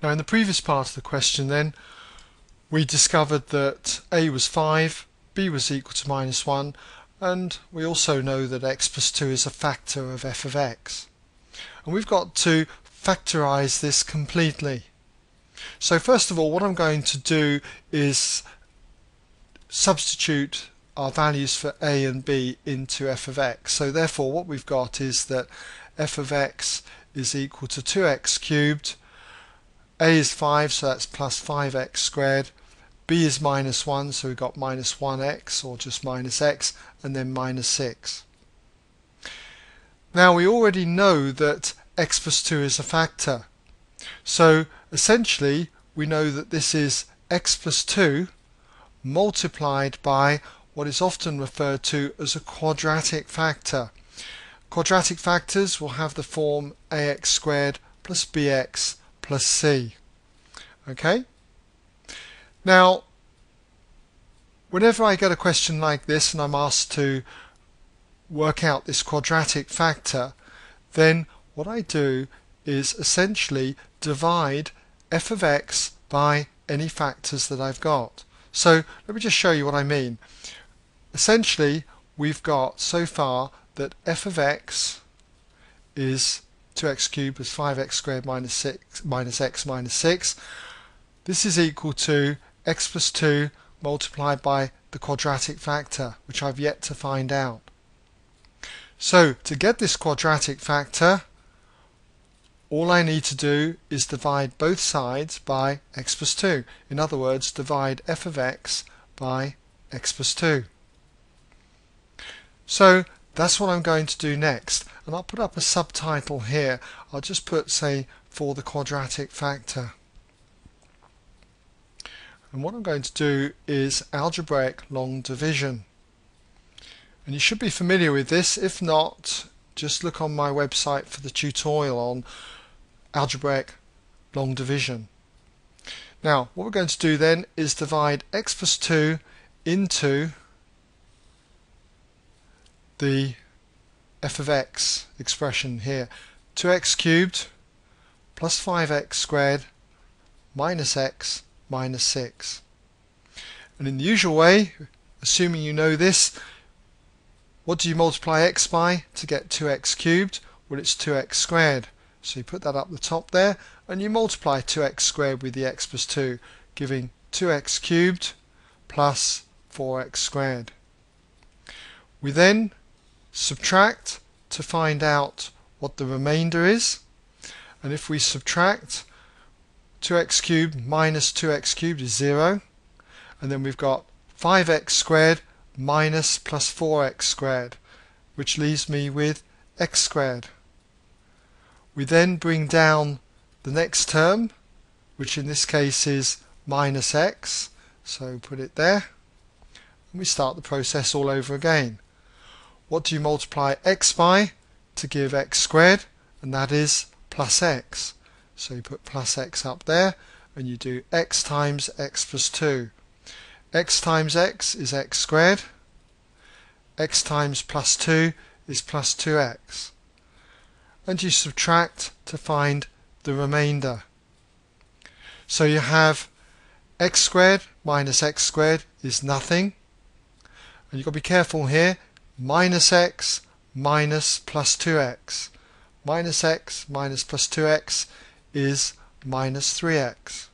Now in the previous part of the question then, we discovered that a was 5, b was equal to -1, and we also know that x plus 2 is a factor of f of x. And we've got to factorize this completely. So first of all, what I'm going to do is substitute our values for a and b into f of x. So therefore what we've got is that f of x is equal to 2x cubed, a is 5, so that's plus 5x squared, b is -1, so we've got -1x or just minus x, and then -6. Now we already know that x plus 2 is a factor, so essentially we know that this is x plus 2 multiplied by what is often referred to as a quadratic factor. Quadratic factors will have the form ax squared plus bx plus c. Okay? Now, whenever I get a question like this and I'm asked to work out this quadratic factor, then what I do is essentially divide f of x by any factors that I've got. So let me just show you what I mean. Essentially, we've got so far that f of x is 2x cubed plus 5x squared minus x minus 6. This is equal to x plus 2 multiplied by the quadratic factor, which I've yet to find out. So to get this quadratic factor, all I need to do is divide both sides by x plus 2. In other words, divide f of x by x plus 2. So that's what I'm going to do next, and I'll put up a subtitle here. I'll just put, say, for the quadratic factor. And what I'm going to do is algebraic long division. And you should be familiar with this. If not, just look on my website for the tutorial on algebraic long division. Now, what we're going to do then is divide x plus 2 into the f of x expression here. 2x cubed plus 5x squared minus x minus 6. And in the usual way, assuming you know this, what do you multiply x by to get 2x cubed? Well, it's 2x squared. So you put that up the top there, and you multiply 2x squared with the x plus 2, giving 2x cubed plus 4x squared. We then subtract to find out what the remainder is, and if we subtract 2x cubed minus 2x cubed is 0, and then we've got 5x squared minus plus 4x squared, which leaves me with x squared. We then bring down the next term, which in this case is minus x, so put it there, and we start the process all over again. What do you multiply x by to give x squared? And that is plus x. So you put plus x up there, and you do x times x plus 2. X times x is x squared. X times plus 2 is plus 2x. And you subtract to find the remainder. So you have x squared minus x squared is nothing. And you've got to be careful here. Minus x minus plus 2x. Minus x minus plus 2x is minus 3x.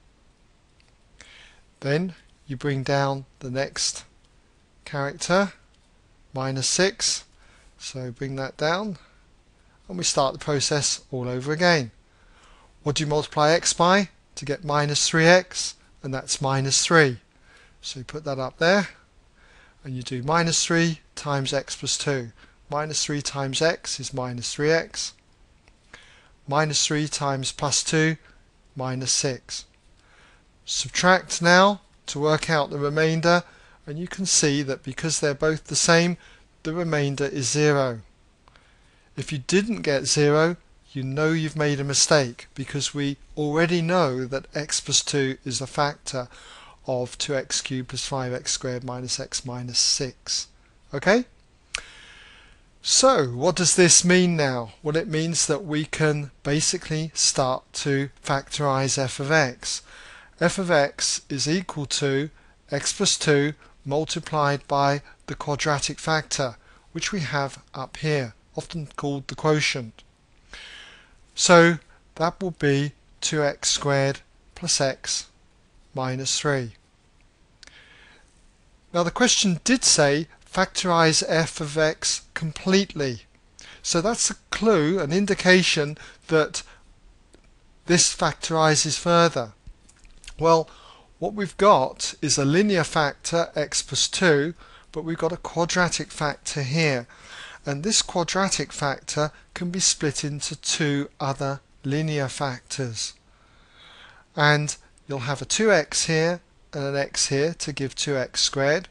Then you bring down the next character, minus 6, so bring that down, and we start the process all over again. What do you multiply x by to get minus 3x? And that's minus 3. So you put that up there, and you do minus 3 times x plus 2. Minus 3 times x is minus 3x. Minus 3 times plus 2, minus 6. Subtract now to work out the remainder, and you can see that because they're both the same, the remainder is 0. If you didn't get 0, you know you've made a mistake, because we already know that x plus 2 is a factor of 2x cubed plus 5x squared minus x minus 6. Okay? So what does this mean now? Well, it means that we can basically start to factorize f of x. F of x is equal to x plus 2 multiplied by the quadratic factor, which we have up here, often called the quotient. So that will be 2x squared plus x minus 3. Now the question did say factorize f of x completely. So that's a clue, an indication that this factorizes further. Well, what we've got is a linear factor x plus 2, but we've got a quadratic factor here. And this quadratic factor can be split into two other linear factors. And you'll have a 2x here and an x here to give 2x squared.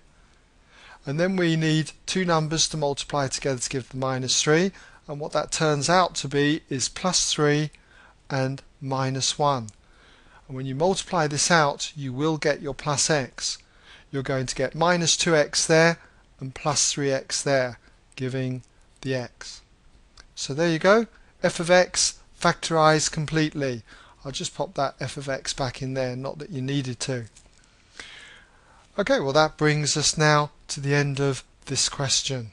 And then we need two numbers to multiply together to give the minus 3. And what that turns out to be is plus 3 and minus 1. And when you multiply this out, you will get your plus x. You're going to get minus 2x there and plus 3x there, giving the x. So there you go, f of x factorized completely. I'll just pop that f of x back in there, not that you needed to. Okay, well that brings us now to the end of this question.